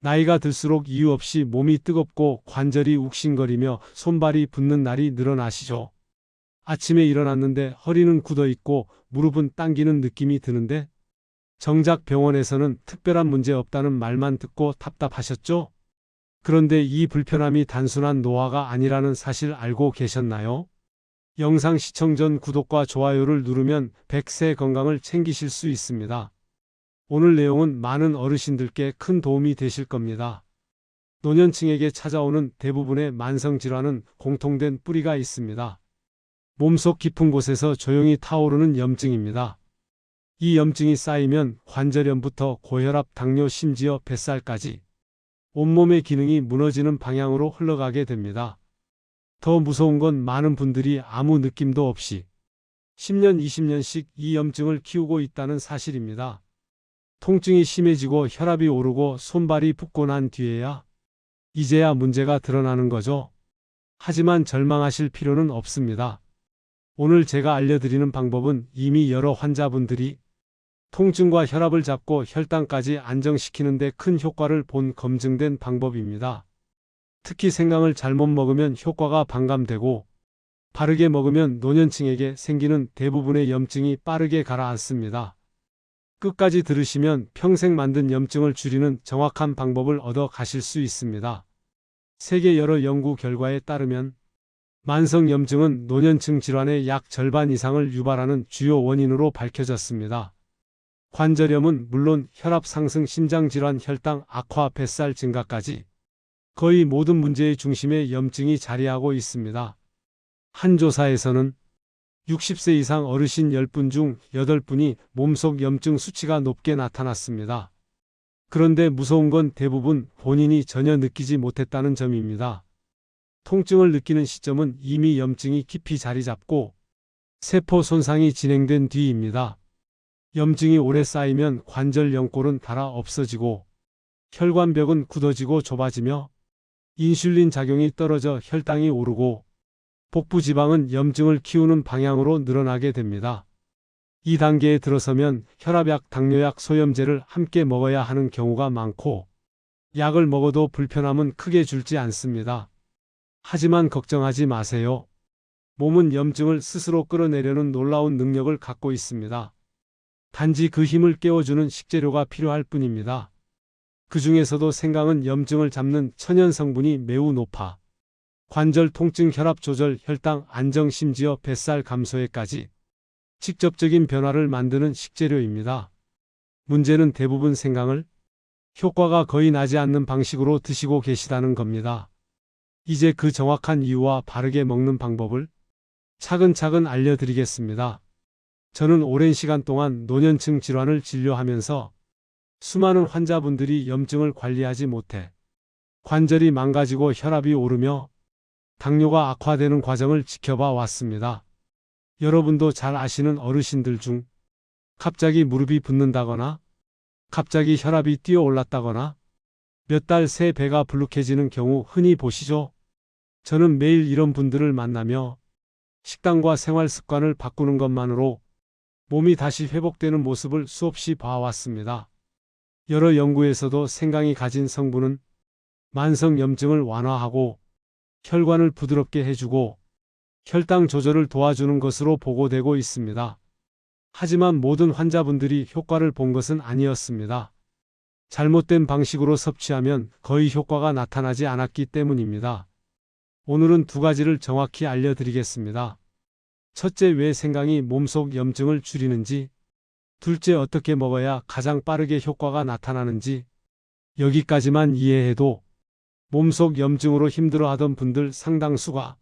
나이가 들수록 이유 없이 몸이 뜨겁고 관절이 욱신거리며 손발이 붓는 날이 늘어나시죠. 아침에 일어났는데 허리는 굳어 있고 무릎은 당기는 느낌이 드는데 정작 병원에서는 특별한 문제 없다는 말만 듣고 답답하셨죠? 그런데 이 불편함이 단순한 노화가 아니라는 사실 알고 계셨나요? 영상 시청 전 구독과 좋아요를 누르면 100세 건강을 챙기실 수 있습니다. 오늘 내용은 많은 어르신들께 큰 도움이 되실 겁니다. 노년층에게 찾아오는 대부분의 만성질환은 공통된 뿌리가 있습니다. 몸속 깊은 곳에서 조용히 타오르는 염증입니다. 이 염증이 쌓이면 관절염부터 고혈압, 당뇨, 심지어 뱃살까지 온몸의 기능이 무너지는 방향으로 흘러가게 됩니다. 더 무서운 건 많은 분들이 아무 느낌도 없이 10년, 20년씩 이 염증을 키우고 있다는 사실입니다. 통증이 심해지고 혈압이 오르고 손발이 붓고 난 뒤에야 이제야 문제가 드러나는 거죠. 하지만 절망하실 필요는 없습니다. 오늘 제가 알려드리는 방법은 이미 여러 환자분들이 통증과 혈압을 잡고 혈당까지 안정시키는 데 큰 효과를 본 검증된 방법입니다. 특히 생강을 잘못 먹으면 효과가 반감되고 바르게 먹으면 노년층에게 생기는 대부분의 염증이 빠르게 가라앉습니다. 끝까지 들으시면 평생 만든 염증을 줄이는 정확한 방법을 얻어 가실 수 있습니다. 세계 여러 연구 결과에 따르면 만성 염증은 노년층 질환의 약 절반 이상을 유발하는 주요 원인으로 밝혀졌습니다. 관절염은 물론 혈압 상승, 심장질환, 혈당 악화, 뱃살 증가까지 거의 모든 문제의 중심에 염증이 자리하고 있습니다. 한 조사에서는 60세 이상 어르신 10분 중 8분이 몸속 염증 수치가 높게 나타났습니다. 그런데 무서운 건 대부분 본인이 전혀 느끼지 못했다는 점입니다. 통증을 느끼는 시점은 이미 염증이 깊이 자리 잡고 세포 손상이 진행된 뒤입니다. 염증이 오래 쌓이면 관절 연골은 닳아 없어지고 혈관벽은 굳어지고 좁아지며 인슐린 작용이 떨어져 혈당이 오르고 복부 지방은 염증을 키우는 방향으로 늘어나게 됩니다. 이 단계에 들어서면 혈압약, 당뇨약, 소염제를 함께 먹어야 하는 경우가 많고 약을 먹어도 불편함은 크게 줄지 않습니다. 하지만 걱정하지 마세요. 몸은 염증을 스스로 끌어내려는 놀라운 능력을 갖고 있습니다. 단지 그 힘을 깨워주는 식재료가 필요할 뿐입니다. 그 중에서도 생강은 염증을 잡는 천연 성분이 매우 높아 관절 통증, 혈압 조절, 혈당 안정, 심지어 뱃살 감소에까지 직접적인 변화를 만드는 식재료입니다. 문제는 대부분 생강을 효과가 거의 나지 않는 방식으로 드시고 계시다는 겁니다. 이제 그 정확한 이유와 바르게 먹는 방법을 차근차근 알려드리겠습니다. 저는 오랜 시간 동안 노년층 질환을 진료하면서 수많은 환자분들이 염증을 관리하지 못해 관절이 망가지고 혈압이 오르며 당뇨가 악화되는 과정을 지켜봐 왔습니다. 여러분도 잘 아시는 어르신들 중 갑자기 무릎이 붓는다거나 갑자기 혈압이 뛰어올랐다거나 몇 달 새 배가 불룩해지는 경우 흔히 보시죠? 저는 매일 이런 분들을 만나며 식단과 생활 습관을 바꾸는 것만으로 몸이 다시 회복되는 모습을 수없이 봐왔습니다. 여러 연구에서도 생강이 가진 성분은 만성 염증을 완화하고 혈관을 부드럽게 해주고 혈당 조절을 도와주는 것으로 보고되고 있습니다. 하지만 모든 환자분들이 효과를 본 것은 아니었습니다. 잘못된 방식으로 섭취하면 거의 효과가 나타나지 않았기 때문입니다. 오늘은 두 가지를 정확히 알려드리겠습니다. 첫째, 왜 생강이 몸속 염증을 줄이는지, 둘째, 어떻게 먹어야 가장 빠르게 효과가 나타나는지. 여기까지만 이해해도 몸속 염증으로 힘들어하던 분들 상당수가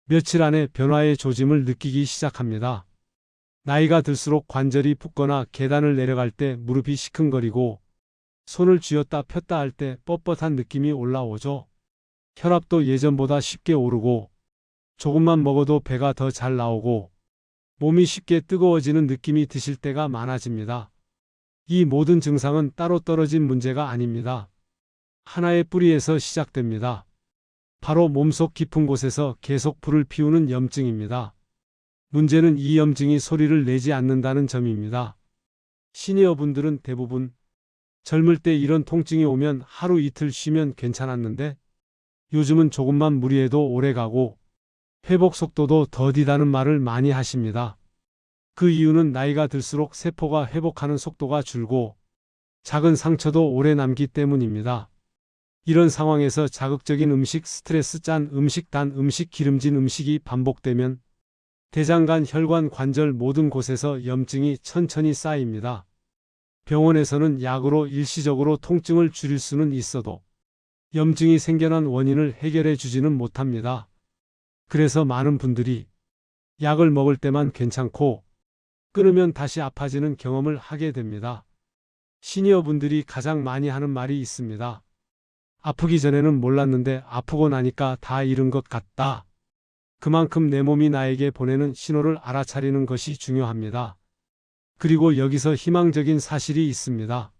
며칠 안에 변화의 조짐을 느끼기 시작합니다. 나이가 들수록 관절이 붓거나 계단을 내려갈 때 무릎이 시큰거리고 손을 쥐었다 폈다 할 때 뻣뻣한 느낌이 올라오죠. 혈압도 예전보다 쉽게 오르고 조금만 먹어도 배가 더 잘 나오고 몸이 쉽게 뜨거워지는 느낌이 드실 때가 많아집니다. 이 모든 증상은 따로 떨어진 문제가 아닙니다. 하나의 뿌리에서 시작됩니다. 바로 몸속 깊은 곳에서 계속 불을 피우는 염증입니다. 문제는 이 염증이 소리를 내지 않는다는 점입니다. 시니어분들은 대부분 젊을 때 이런 통증이 오면 하루 이틀 쉬면 괜찮았는데 요즘은 조금만 무리해도 오래가고 회복 속도도 더디다는 말을 많이 하십니다. 그 이유는 나이가 들수록 세포가 회복하는 속도가 줄고 작은 상처도 오래 남기 때문입니다. 이런 상황에서 자극적인 음식, 스트레스, 짠 음식, 단 음식, 기름진 음식이 반복되면 대장간, 혈관, 관절 모든 곳에서 염증이 천천히 쌓입니다. 병원에서는 약으로 일시적으로 통증을 줄일 수는 있어도 염증이 생겨난 원인을 해결해 주지는 못합니다. 그래서 많은 분들이 약을 먹을 때만 괜찮고 끊으면 다시 아파지는 경험을 하게 됩니다. 시니어분들이 가장 많이 하는 말이 있습니다. 아프기 전에는 몰랐는데 아프고 나니까 다 잃은 것 같다. 그만큼 내 몸이 나에게 보내는 신호를 알아차리는 것이 중요합니다. 그리고 여기서 희망적인 사실이 있습니다.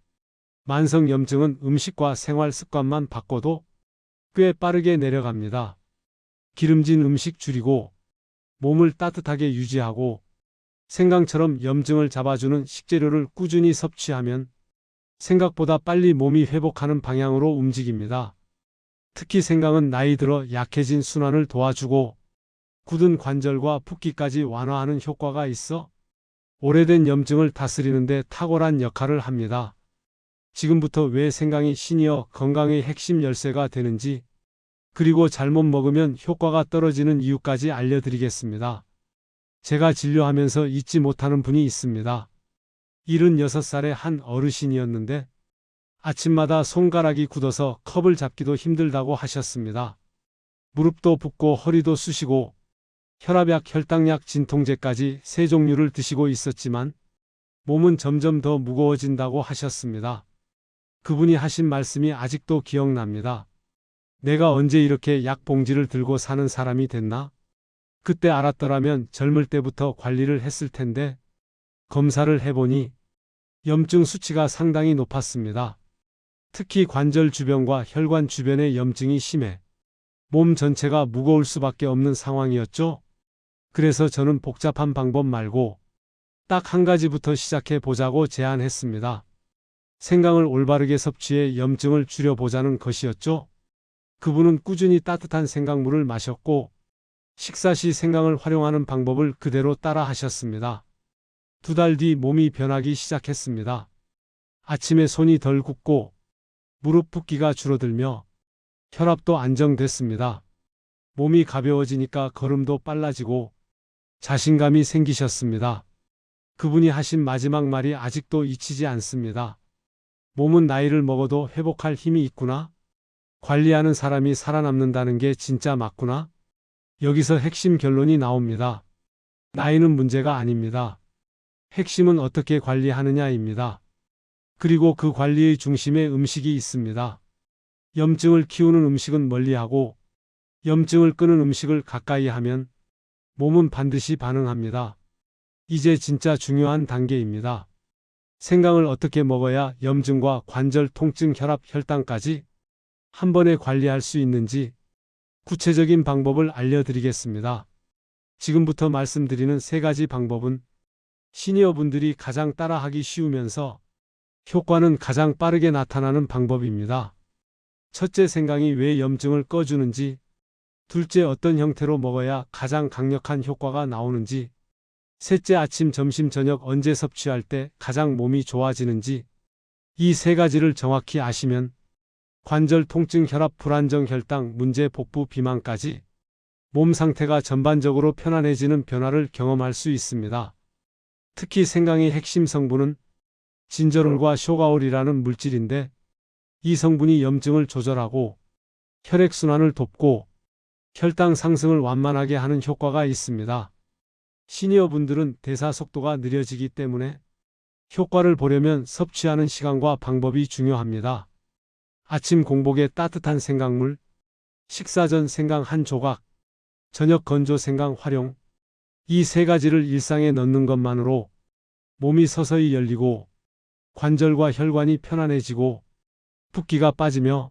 만성염증은 음식과 생활 습관만 바꿔도 꽤 빠르게 내려갑니다. 기름진 음식 줄이고 몸을 따뜻하게 유지하고 생강처럼 염증을 잡아주는 식재료를 꾸준히 섭취하면 생각보다 빨리 몸이 회복하는 방향으로 움직입니다. 특히 생강은 나이 들어 약해진 순환을 도와주고 굳은 관절과 붓기까지 완화하는 효과가 있어 오래된 염증을 다스리는 데 탁월한 역할을 합니다. 지금부터 왜 생강이 시니어 건강의 핵심 열쇠가 되는지, 그리고 잘못 먹으면 효과가 떨어지는 이유까지 알려드리겠습니다. 제가 진료하면서 잊지 못하는 분이 있습니다. 76살의 한 어르신이었는데 아침마다 손가락이 굳어서 컵을 잡기도 힘들다고 하셨습니다. 무릎도 붓고 허리도 쑤시고 혈압약, 혈당약, 진통제까지 세 종류를 드시고 있었지만 몸은 점점 더 무거워진다고 하셨습니다. 그분이 하신 말씀이 아직도 기억납니다. 내가 언제 이렇게 약 봉지를 들고 사는 사람이 됐나? 그때 알았더라면 젊을 때부터 관리를 했을 텐데 검사를 해보니 염증 수치가 상당히 높았습니다. 특히 관절 주변과 혈관 주변의 염증이 심해 몸 전체가 무거울 수밖에 없는 상황이었죠. 그래서 저는 복잡한 방법 말고 딱 한 가지부터 시작해 보자고 제안했습니다. 생강을 올바르게 섭취해 염증을 줄여보자는 것이었죠. 그분은 꾸준히 따뜻한 생강물을 마셨고 식사 시 생강을 활용하는 방법을 그대로 따라 하셨습니다. 2달 뒤 몸이 변하기 시작했습니다. 아침에 손이 덜 굽고 무릎 붓기가 줄어들며 혈압도 안정됐습니다. 몸이 가벼워지니까 걸음도 빨라지고 자신감이 생기셨습니다. 그분이 하신 마지막 말이 아직도 잊히지 않습니다. 몸은 나이를 먹어도 회복할 힘이 있구나. 관리하는 사람이 살아남는다는 게 진짜 맞구나. 여기서 핵심 결론이 나옵니다. 나이는 문제가 아닙니다. 핵심은 어떻게 관리하느냐입니다. 그리고 그 관리의 중심에 음식이 있습니다. 염증을 키우는 음식은 멀리하고 염증을 끄는 음식을 가까이 하면 몸은 반드시 반응합니다. 이제 진짜 중요한 단계입니다. 생강을 어떻게 먹어야 염증과 관절 통증, 혈압, 혈당까지 한 번에 관리할 수 있는지 구체적인 방법을 알려드리겠습니다. 지금부터 말씀드리는 3가지 방법은 시니어분들이 가장 따라하기 쉬우면서 효과는 가장 빠르게 나타나는 방법입니다. 첫째, 생강이 왜 염증을 꺼주는지, 둘째, 어떤 형태로 먹어야 가장 강력한 효과가 나오는지, 셋째, 아침, 점심, 저녁 언제 섭취할 때 가장 몸이 좋아지는지, 이 3가지를 정확히 아시면 관절 통증, 혈압, 불안정, 혈당, 문제, 복부, 비만까지 몸 상태가 전반적으로 편안해지는 변화를 경험할 수 있습니다. 특히 생강의 핵심 성분은 진저롤과 쇼가올이라는 물질인데 이 성분이 염증을 조절하고 혈액순환을 돕고 혈당 상승을 완만하게 하는 효과가 있습니다. 시니어분들은 대사 속도가 느려지기 때문에 효과를 보려면 섭취하는 시간과 방법이 중요합니다. 아침 공복에 따뜻한 생강물, 식사 전 생강 한 조각, 저녁 건조 생강 활용, 이 3가지를 일상에 넣는 것만으로 몸이 서서히 열리고 관절과 혈관이 편안해지고 붓기가 빠지며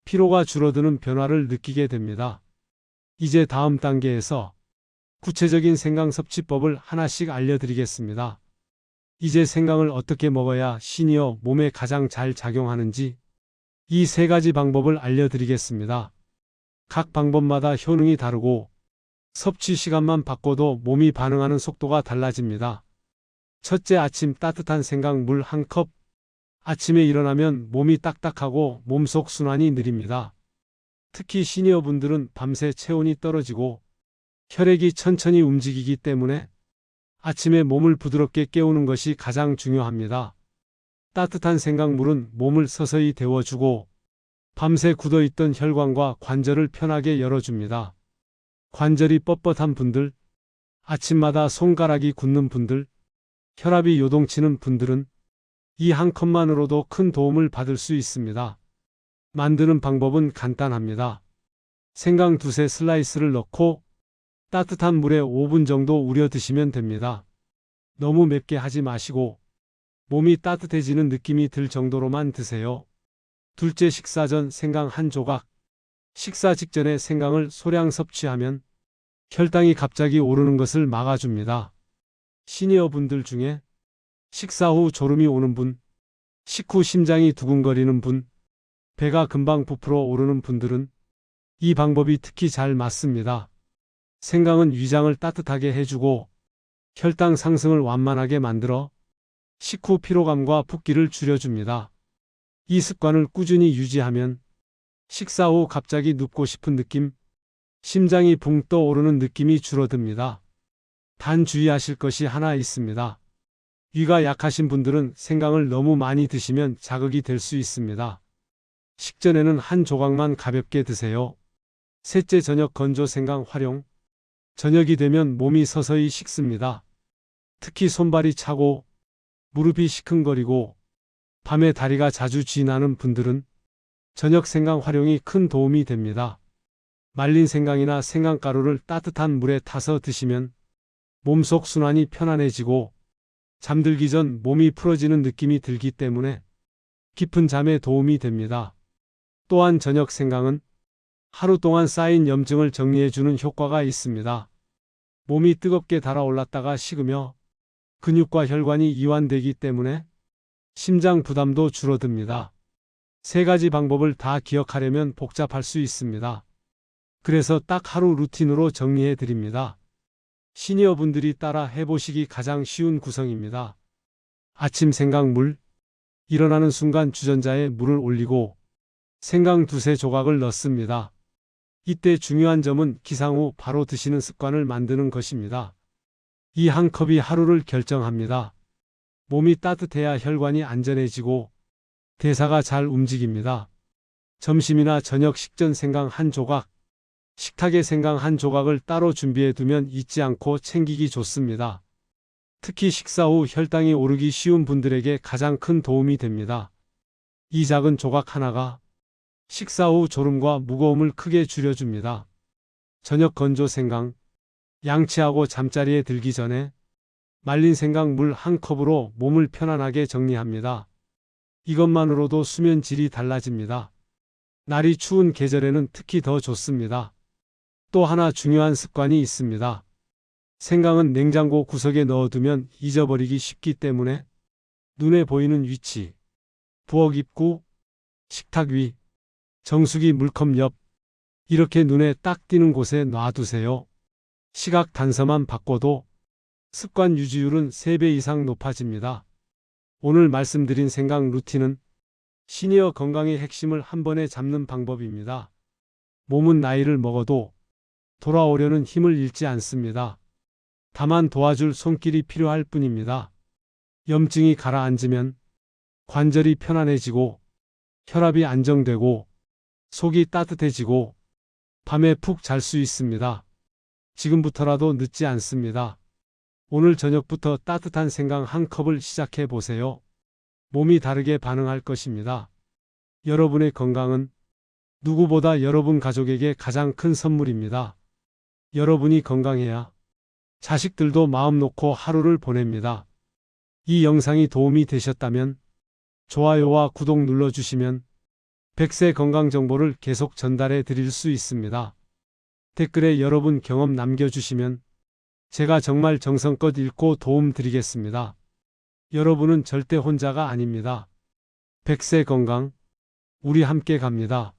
피로가 줄어드는 변화를 느끼게 됩니다. 이제 다음 단계에서 구체적인 생강 섭취법을 하나씩 알려드리겠습니다. 이제 생강을 어떻게 먹어야 시니어 몸에 가장 잘 작용하는지 이 세 가지 방법을 알려드리겠습니다. 각 방법마다 효능이 다르고 섭취 시간만 바꿔도 몸이 반응하는 속도가 달라집니다. 첫째, 아침 따뜻한 생강 물 1컵. 아침에 일어나면 몸이 딱딱하고 몸속 순환이 느립니다. 특히 시니어분들은 밤새 체온이 떨어지고 혈액이 천천히 움직이기 때문에 아침에 몸을 부드럽게 깨우는 것이 가장 중요합니다. 따뜻한 생강물은 몸을 서서히 데워주고 밤새 굳어있던 혈관과 관절을 편하게 열어줍니다. 관절이 뻣뻣한 분들, 아침마다 손가락이 굳는 분들, 혈압이 요동치는 분들은 이 한 컵만으로도 큰 도움을 받을 수 있습니다. 만드는 방법은 간단합니다. 생강 두세 슬라이스를 넣고 따뜻한 물에 5분 정도 우려 드시면 됩니다. 너무 맵게 하지 마시고 몸이 따뜻해지는 느낌이 들 정도로만 드세요. 둘째, 식사 전 생강 한 조각. 식사 직전에 생강을 소량 섭취하면 혈당이 갑자기 오르는 것을 막아줍니다. 시니어분들 중에 식사 후 졸음이 오는 분, 식후 심장이 두근거리는 분, 배가 금방 부풀어 오르는 분들은 이 방법이 특히 잘 맞습니다. 생강은 위장을 따뜻하게 해주고 혈당 상승을 완만하게 만들어 식후 피로감과 붓기를 줄여줍니다. 이 습관을 꾸준히 유지하면 식사 후 갑자기 눕고 싶은 느낌, 심장이 붕 떠오르는 느낌이 줄어듭니다. 단 주의하실 것이 하나 있습니다. 위가 약하신 분들은 생강을 너무 많이 드시면 자극이 될 수 있습니다. 식전에는 한 조각만 가볍게 드세요. 셋째, 저녁 건조 생강 활용. 저녁이 되면 몸이 서서히 식습니다. 특히 손발이 차고 무릎이 시큰거리고 밤에 다리가 자주 쥐나는 분들은 저녁 생강 활용이 큰 도움이 됩니다. 말린 생강이나 생강가루를 따뜻한 물에 타서 드시면 몸속 순환이 편안해지고 잠들기 전 몸이 풀어지는 느낌이 들기 때문에 깊은 잠에 도움이 됩니다. 또한 저녁 생강은 하루 동안 쌓인 염증을 정리해주는 효과가 있습니다. 몸이 뜨겁게 달아올랐다가 식으며 근육과 혈관이 이완되기 때문에 심장 부담도 줄어듭니다. 세 가지 방법을 다 기억하려면 복잡할 수 있습니다. 그래서 딱 하루 루틴으로 정리해 드립니다. 시니어분들이 따라 해보시기 가장 쉬운 구성입니다. 아침 생강물. 일어나는 순간 주전자에 물을 올리고 생강 두세 조각을 넣습니다. 이때 중요한 점은 기상 후 바로 드시는 습관을 만드는 것입니다. 이 한 컵이 하루를 결정합니다. 몸이 따뜻해야 혈관이 안전해지고 대사가 잘 움직입니다. 점심이나 저녁 식전 생강 한 조각, 식탁에 생강 한 조각을 따로 준비해 두면 잊지 않고 챙기기 좋습니다. 특히 식사 후 혈당이 오르기 쉬운 분들에게 가장 큰 도움이 됩니다. 이 작은 조각 하나가 식사 후 졸음과 무거움을 크게 줄여줍니다. 저녁 건조 생강. 양치하고 잠자리에 들기 전에 말린 생강 물 한 컵으로 몸을 편안하게 정리합니다. 이것만으로도 수면 질이 달라집니다. 날이 추운 계절에는 특히 더 좋습니다. 또 하나 중요한 습관이 있습니다. 생강은 냉장고 구석에 넣어두면 잊어버리기 쉽기 때문에 눈에 보이는 위치, 부엌 입구, 식탁 위, 정수기 물컵 옆, 이렇게 눈에 딱 띄는 곳에 놔두세요. 시각 단서만 바꿔도 습관 유지율은 3배 이상 높아집니다. 오늘 말씀드린 생강 루틴은 시니어 건강의 핵심을 한 번에 잡는 방법입니다. 몸은 나이를 먹어도 돌아오려는 힘을 잃지 않습니다. 다만 도와줄 손길이 필요할 뿐입니다. 염증이 가라앉으면 관절이 편안해지고 혈압이 안정되고 속이 따뜻해지고 밤에 푹 잘 수 있습니다. 지금부터라도 늦지 않습니다. 오늘 저녁부터 따뜻한 생강 한 컵을 시작해 보세요. 몸이 다르게 반응할 것입니다. 여러분의 건강은 누구보다 여러분 가족에게 가장 큰 선물입니다. 여러분이 건강해야 자식들도 마음 놓고 하루를 보냅니다. 이 영상이 도움이 되셨다면 좋아요와 구독 눌러주시면 100세 건강 정보를 계속 전달해 드릴 수 있습니다. 댓글에 여러분 경험 남겨주시면 제가 정말 정성껏 읽고 도움 드리겠습니다. 여러분은 절대 혼자가 아닙니다. 100세 건강, 우리 함께 갑니다.